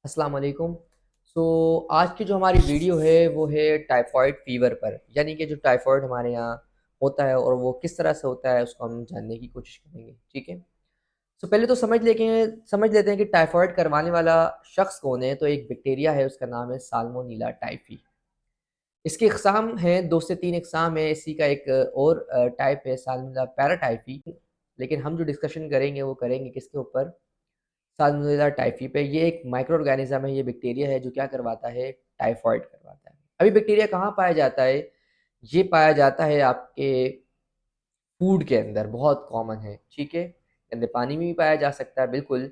अस्सलाम वालेकुम। आज की जो हमारी वीडियो है वो है टाइफॉइड फ़ीवर पर, यानी कि जो टाइफॉइड हमारे यहाँ होता है और वो किस तरह से होता है उसको हम जानने की कोशिश करेंगे, ठीक है? पहले तो समझ लेते हैं कि टाइफॉइड करवाने वाला शख्स कौन है। तो एक बैक्टीरिया है, उसका नाम है साल्मोनेला टाइफी। इसकी इकसाम हैं 2 से 3 इकसाम है। इसी का एक और टाइप है साल्मोनेला पैराटाइफी। लेकिन हम जो डिस्कशन करेंगे वो करेंगे किसके ऊपर? साल्मोनेला टाइफी पे। ये एक माइक्रो ऑर्गेनिज्म है, ये बैक्टीरिया है जो क्या करवाता है? टाइफॉइड करवाता है। अभी बैक्टीरिया कहाँ पाया जाता है? ये पाया जाता है आपके फूड के अंदर, बहुत कॉमन है, ठीक है? गंदे पानी में भी पाया जा सकता है, बिल्कुल।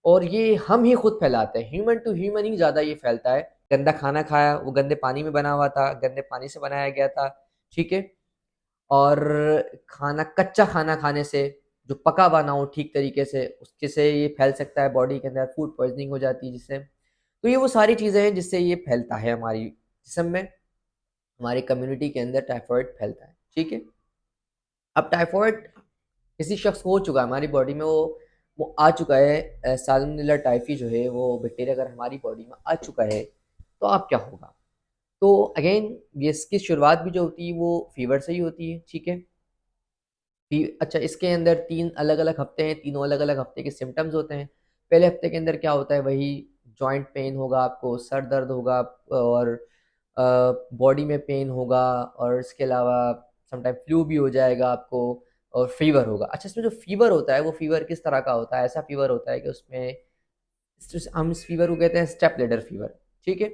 और ये हम ही खुद फैलाते हैं, ह्यूमन टू ह्यूमन ही ज़्यादा ये फैलता है। गंदा खाना खाया, वो गंदे पानी में बना हुआ था, गंदे पानी से बनाया गया था, ठीक है? और कच्चा खाना खाने से, जो पका हुआ ना हो ठीक तरीके से, उसके से ये फैल सकता है बॉडी के अंदर, फूड पॉइज़निंग हो जाती है जिससे। तो ये वो सारी चीज़ें हैं जिससे ये फैलता है हमारी जिस्म में, हमारी कम्युनिटी के अंदर टाइफॉइड फैलता है, ठीक है? अब टाइफॉइड किसी शख्स को हो चुका है हमारी बॉडी में, वो आ चुका है, साल्मोनेला टाइफी जो है वो बैक्टीरिया अगर हमारी बॉडी में आ चुका है, तो अब क्या होगा? तो अगेन ये इसकी शुरुआत भी जो होती है वो फ़ीवर से ही होती है, ठीक है? अच्छा, इसके अंदर 3 अलग-अलग हफ्ते हैं, तीनों अलग-अलग हफ्ते के सिम्पटम्स होते हैं। पहले हफ्ते के अंदर क्या होता है? वही जॉइंट पेन होगा आपको, सर दर्द होगा और बॉडी में पेन होगा और इसके अलावा समटाइम फ्लू भी हो जाएगा आपको और फ़ीवर होगा। अच्छा, इसमें जो फ़ीवर होता है वो फ़ीवर किस तरह का होता है? ऐसा फ़ीवर होता है कि उसमें हम इस फ़ीवर को कहते हैं स्टेप लेडर फ़ीवर, ठीक है?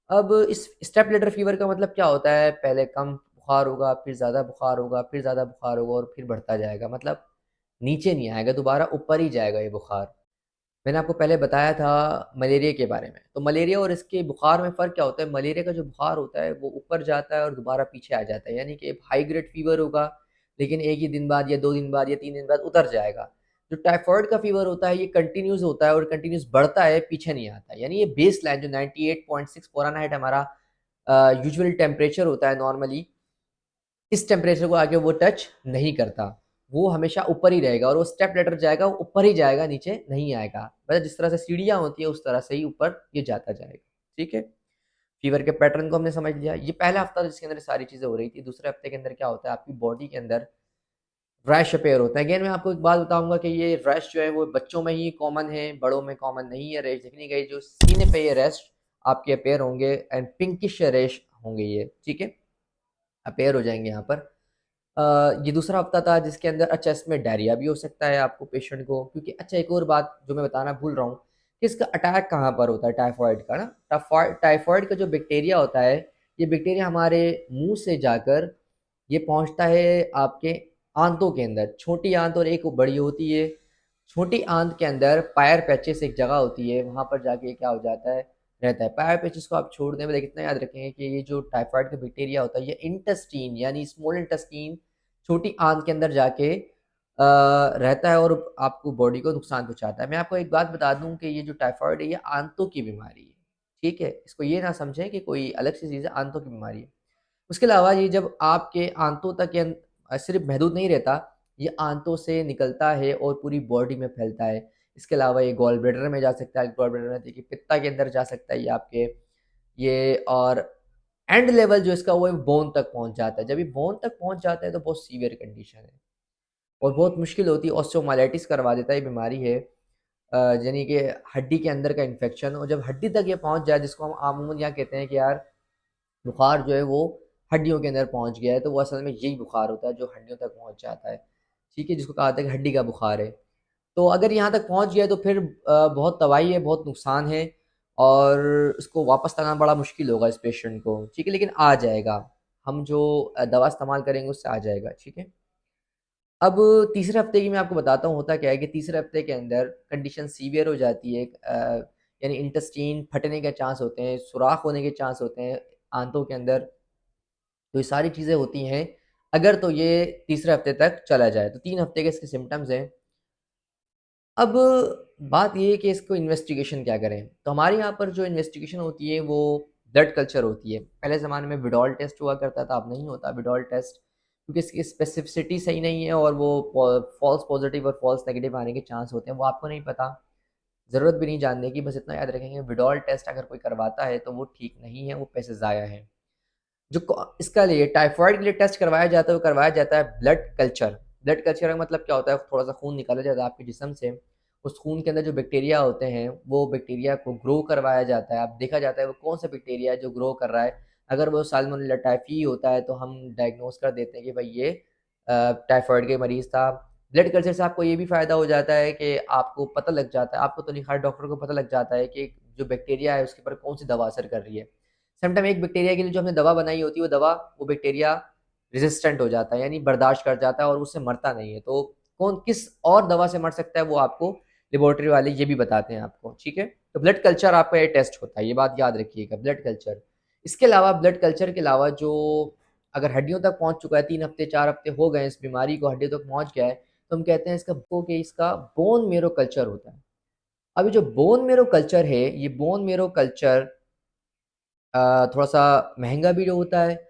अब इस स्टेप लेडर फ़ीवर का मतलब क्या होता है? पहले कम बुखार होगा, फिर ज़्यादा बुखार होगा, फिर ज़्यादा बुखार होगा और फिर बढ़ता जाएगा। मतलब नीचे नहीं आएगा दोबारा, ऊपर ही जाएगा ये बुखार। मैंने आपको पहले बताया था मलेरिया के बारे में। तो मलेरिया और इसके बुखार में फ़र्क क्या होता है? मलेरिया का जो बुखार होता है वो ऊपर जाता है और दोबारा पीछे आ जाता है। यानी कि एक हाई ग्रेड फ़ीवर होगा, लेकिन 1 ही दिन बाद या 2 दिन बाद या 3 दिन बाद उतर जाएगा। जो टाइफॉइड का फ़ीवर होता है ये कंटीन्यूअस होता है और कंटीन्यूअस बढ़ता है, पीछे नहीं आता है। यानी ये बेसलाइन जो 98.6 फ़ारेनहाइट हमारा यूजुअल टेम्परेचर होता है नॉर्मली, इस टेम्परेचर को आगे वो टच नहीं करता। वो हमेशा ऊपर ही रहेगा और वो स्टेप लेटर जाएगा, वो ऊपर ही जाएगा, नीचे नहीं आएगा। मतलब जिस तरह से सीढ़ियाँ होती हैं, उस तरह से ही ऊपर ये जाता जाएगा, ठीक है? फ़ीवर के पैटर्न को हमने समझ लिया। ये पहला हफ़्ता था जिसके अंदर सारी चीज़ें हो रही थी। दूसरे हफ़्ते के अंदर क्या होता है? आपकी बॉडी के अंदर रैश अपीयर होता है। अगेन मैं आपको एक बात बताऊँगा कि ये रैश जो है वो बच्चों में ही कॉमन है, बड़ों में कॉमन नहीं है रैश देखने का। ये जो सीने पे ये रैश आपके अपीयर होंगे एंड पिंकिश रैश होंगे ये, ठीक है? अपीयर हो जाएँगे यहाँ पर। ये दूसरा हफ्ता था जिसके अंदर अच्छा इसमें डायरिया भी हो सकता है आपको पेशेंट को, क्योंकि अच्छा एक और बात जो मैं बताना भूल रहा हूँ कि इसका अटैक कहाँ पर होता है टाइफॉइड का ना। टाइफॉइड का जो बैक्टीरिया होता है, ये बैक्टीरिया हमारे मुंह से जाकर ये पहुंचता है आपके आंतों के अंदर। छोटी आंत और एक बड़ी होती है। छोटी आंत के अंदर पायर पैचेस एक जगह होती है, वहां पर जाके ये क्या हो जाता है? रहता है। पायर पैचेस को आप छोड़ दें, मतलब इतना याद रखेंगे कि ये जो टाइफाइड का बैक्टीरिया होता है ये इंटेस्टीन यानी स्मॉल इंटेस्टीन, छोटी आंत के अंदर जाके रहता है और आपको बॉडी को नुकसान पहुंचाता है। मैं आपको एक बात बता दूं कि ये जो टाइफाइड है ये आंतों की बीमारी है, ठीक है? इसको ये ना समझें कि कोई अलग सी चीज़ है, आंतों की बीमारी है। उसके अलावा ये जब आपके आंतों तक सिर्फ महदूद नहीं रहता, ये आंतों से निकलता है और पूरी बॉडी में फैलता है। इसके अलावा ये गॉल ब्लैडर में जा सकता है, गॉल ब्लैडर में देखिए पित्ता के अंदर जा सकता है ये आपके, ये और एंड लेवल जो इसका वो है बोन तक पहुँच जाता है। जब ये बोन तक पहुँच जाता है तो बहुत सीवियर कंडीशन है और बहुत मुश्किल होती है, ऑस्टियोमाइलाइटिस करवा देता है, ये बीमारी है। यानी कि हड्डी के अंदर का इन्फेक्शन, और जब हड्डी तक ये पहुँच जाए जिसको हम अमूमन यहाँ कहते हैं कि यार बुखार जो है वो हड्डियों के अंदर पहुँच गया है, तो वो असल में यही बुखार होता है जो हड्डियों तक पहुँच जाता है, ठीक है? जिसको कहा जाता है कि हड्डी का बुखार है। तो अगर यहाँ तक पहुँच गया है तो फिर बहुत तबाही है, बहुत नुकसान है और इसको वापस लाना बड़ा मुश्किल होगा इस पेशेंट को, ठीक है? लेकिन आ जाएगा, हम जो दवा इस्तेमाल करेंगे उससे आ जाएगा, ठीक है? अब तीसरे हफ्ते की मैं आपको बताता हूँ होता क्या है कि तीसरे हफ्ते के अंदर कंडीशन सीवियर हो जाती है, यानी इंटेस्टाइन फटने के चांस होते हैं, सुराख होने के चांस होते हैं आंतों के अंदर। तो ये सारी चीज़ें होती हैं अगर तो ये तीसरे हफ्ते तक चला जाए, तो 3 हफ्ते के इसके सिम्पटम्स हैं। अब बात ये है कि इसको इन्वेस्टिगेशन क्या करें? तो हमारे यहाँ पर जो इन्वेस्टिगेशन होती है वो ब्लड कल्चर होती है। पहले ज़माने में विडॉल टेस्ट हुआ करता था, अब नहीं होता विडॉल टेस्ट, क्योंकि इसकी स्पेसिफिसिटी सही नहीं है और वो फॉल्स पॉजिटिव और फॉल्स नेगेटिव आने के चांस होते हैं, वो आपको नहीं पता। ज़रूरत भी नहीं जानने की, बस इतना याद रखेंगे विड्रॉल टेस्ट अगर कोई करवाता है तो वो ठीक नहीं है, वो पैसे ज़ाया हैं। इसका लिए टाइफाइड के लिए टेस्ट करवाया जाता है, वो करवाया जाता है ब्लड कल्चर। ब्लड कल्चर का मतलब क्या होता है, थोड़ा सा खून निकाला जाता है आपके जिस्म से, उस खून के अंदर जो बैक्टीरिया होते हैं वो बैक्टीरिया को ग्रो करवाया जाता है। अब देखा जाता है वो कौन सा बैक्टीरिया है जो ग्रो कर रहा है। अगर वो साल्मोनेला टाइफी होता है तो हम डायग्नोस कर देते हैं कि भाई ये टाइफाइड के मरीज़ था। ब्लड कल्चर से आपको ये भी फ़ायदा हो जाता है कि आपको पता लग जाता है, आपको तो नहीं, हर डॉक्टर को पता लग जाता है कि जो बैक्टीरिया है उसके ऊपर कौन सी दवा असर कर रही है। समटाइम एक बैक्टीरिया के लिए जो हमने दवा बनाई होती है वो दवा, वो बैक्टीरिया रेजिस्टेंट हो जाता है, यानी बर्दाश्त कर जाता है और उससे मरता नहीं है। तो कौन किस और दवा से मर सकता है वो आपको लेबोरेटरी वाले ये भी बताते हैं आपको, ठीक है। तो ब्लड कल्चर आपका ये टेस्ट होता है, ये बात याद रखिएगा, ब्लड कल्चर। इसके अलावा ब्लड कल्चर के अलावा जो अगर हड्डियों तक पहुंच चुका है, 3 हफ्ते 4 हफ्ते हो गए इस बीमारी को, हड्डियों तक पहुंच गया है, तो हम कहते हैं इसका बोन मेरो कल्चर होता है। अभी जो बोन मेरो कल्चर है, ये बोन मेरो कल्चर थोड़ा-सा महँगा भी जो होता है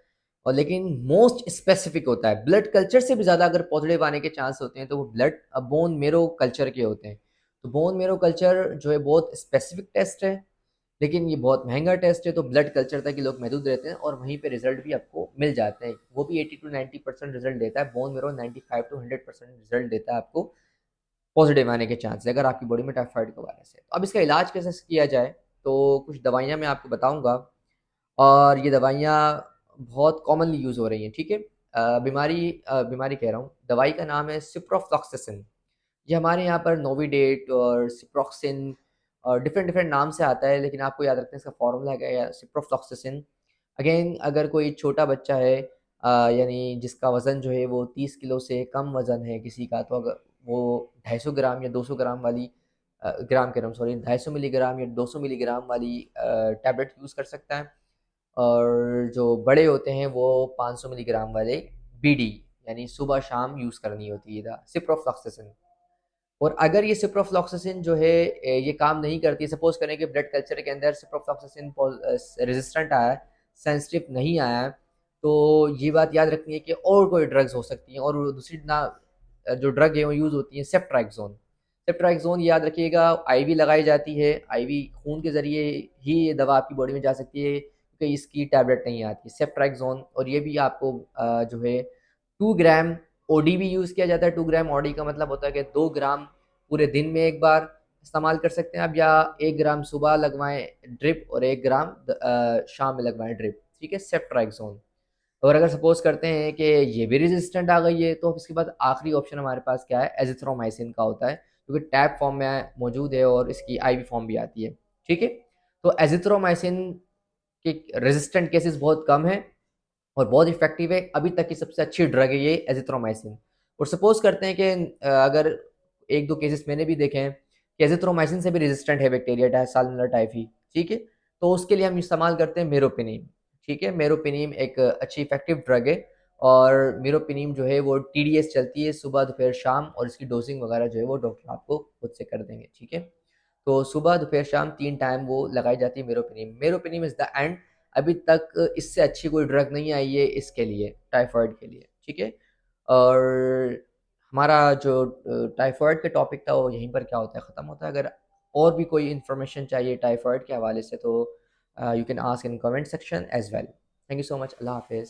और लेकिन मोस्ट स्पेसिफिक होता है। ब्लड कल्चर से भी ज़्यादा अगर पॉज़िटिव आने के चांस होते हैं तो वो बोन मैरो कल्चर के होते हैं। तो बोन मैरो कल्चर जो है बहुत स्पेसिफिक टेस्ट है, लेकिन ये बहुत महँगा टेस्ट है, तो ब्लड कल्चर तक ही लोग महदूद रहते हैं और वहीं पे रिज़ल्ट भी आपको मिल जाते हैं। वो भी 80 टू 90% रिज़ल्ट देता है, बोन मैरो 95 टू 100% रिज़ल्ट देता है आपको पॉज़िटिव आने के चांस है अगर आपकी बॉडी में टाइफाइड का वायरस है। तो अब इसका इलाज कैसे किया जाए, तो कुछ दवाइयाँ मैं आपको बताऊँगा और ये दवाइयाँ बहुत कॉमनली यूज़ हो रही हैं, ठीक है? बीमारी कह रहा हूँ, दवाई का नाम है सिप्रोफ्लॉक्सासिन। ये हमारे यहाँ पर नोविडेट और सिप्रोक्सिन और डिफरेंट डिफरेंट नाम से आता है, लेकिन आपको याद रखना है इसका फ़ॉर्मूला क्या है, सिप्रोफ्लॉक्सासिन। अगेन अगर कोई छोटा बच्चा है यानी जिसका वज़न जो है वो 30 किलो से कम वज़न है किसी का, तो अगर वो 250 ग्राम या 200 ग्राम वाली ग्राम कह रहा हूँ सॉरी, 250 मिलीग्राम या 200 मिलीग्राम वाली टैबलेट यूज़ कर सकता है। और जो बड़े होते हैं वो 500 मिलीग्राम वाले बीडी यानी सुबह शाम यूज़ करनी होती है सिप्रोफ्लॉक्सासिन। और अगर ये सिप्रोफ्लॉक्सासिन जो है ये काम नहीं करती, सपोज करें कि ब्लड कल्चर के अंदर सिप्रोफ्लॉक्सासिन रेजिस्टेंट आया है, सेंसिटिव नहीं आया है, तो ये बात याद रखनी है कि और कोई ड्रग्स हो सकती हैं और वो दूसरी ना जो ड्रग है वो यूज़ होती है सेफ्ट्राइक्सोन। सेफ्ट्राइक्सोन याद रखिएगा, आईवी लगाई जाती है, आईवी खून के ज़रिए ही ये दवा आपकी बॉडी में जा सकती है क्योंकि इसकी टैबलेट नहीं आती सेफ्ट्राइक्सोन। और ये भी आपको जो है 2 ग्राम ओडी भी यूज़ किया जाता है। 2 ग्राम ओडी का मतलब होता है कि 2 ग्राम पूरे दिन में एक बार इस्तेमाल कर सकते हैं आप, या 1 ग्राम सुबह लगवाएँ ड्रिप और 1 ग्राम शाम में लगवाएँ ड्रिप, ठीक है? सेफ्ट्राइक्सोन। और अगर सपोज़ करते हैं कि ये भी रेज़िस्टेंट आ गई है, तो इसके बाद आखिरी ऑप्शन हमारे पास क्या है, एज़िथ्रोमाइसिन का होता है, क्योंकि टैब फॉर्म में मौजूद है और इसकी आईवी फॉर्म भी आती है, ठीक है? तो एज़िथ्रोमाइसिन के रेज़िस्टेंट केसेज़ बहुत कम हैं और बहुत इफ़ेक्टिव है, अभी तक की सबसे अच्छी ड्रग है ये एज़िथ्रोमाइसिन। और सपोज़ करते हैं कि अगर 1-2 केसेज़ मैंने भी देखे हैं कि एज़िथ्रोमाइसिन से भी रेज़िस्टेंट है बैक्टीरिया साल्मोनेला टाइफी, ठीक है? तो उसके लिए हम इस्तेमाल करते हैं मेरोपेनिम, ठीक है? मेरोपेनिम एक अच्छी इफ़ेक्टिव ड्रग है और मेरोपेनिम जो है वो टीडीएस चलती है सुबह, दोपहर, शाम और इसकी डोज़िंग वगैरह जो है वो डॉक्टर आपको खुद से कर देंगे, ठीक है? तो सुबह, दोपहर, शाम 3 टाइम वो लगाई जाती है मेरोपेनिम। मेरोपेनिम इज़ द एंड, अभी तक इससे अच्छी कोई ड्रग नहीं आई है इसके लिए, टाइफाइड के लिए, ठीक है? और हमारा जो टाइफाइड का टॉपिक था वो यहीं पर क्या होता है, ख़त्म होता है। अगर और भी कोई इन्फॉर्मेशन चाहिए टाइफाइड के हवाले से तो you can ask in comment section as well. Thank you so much. अल्लाह हाफ़िज़।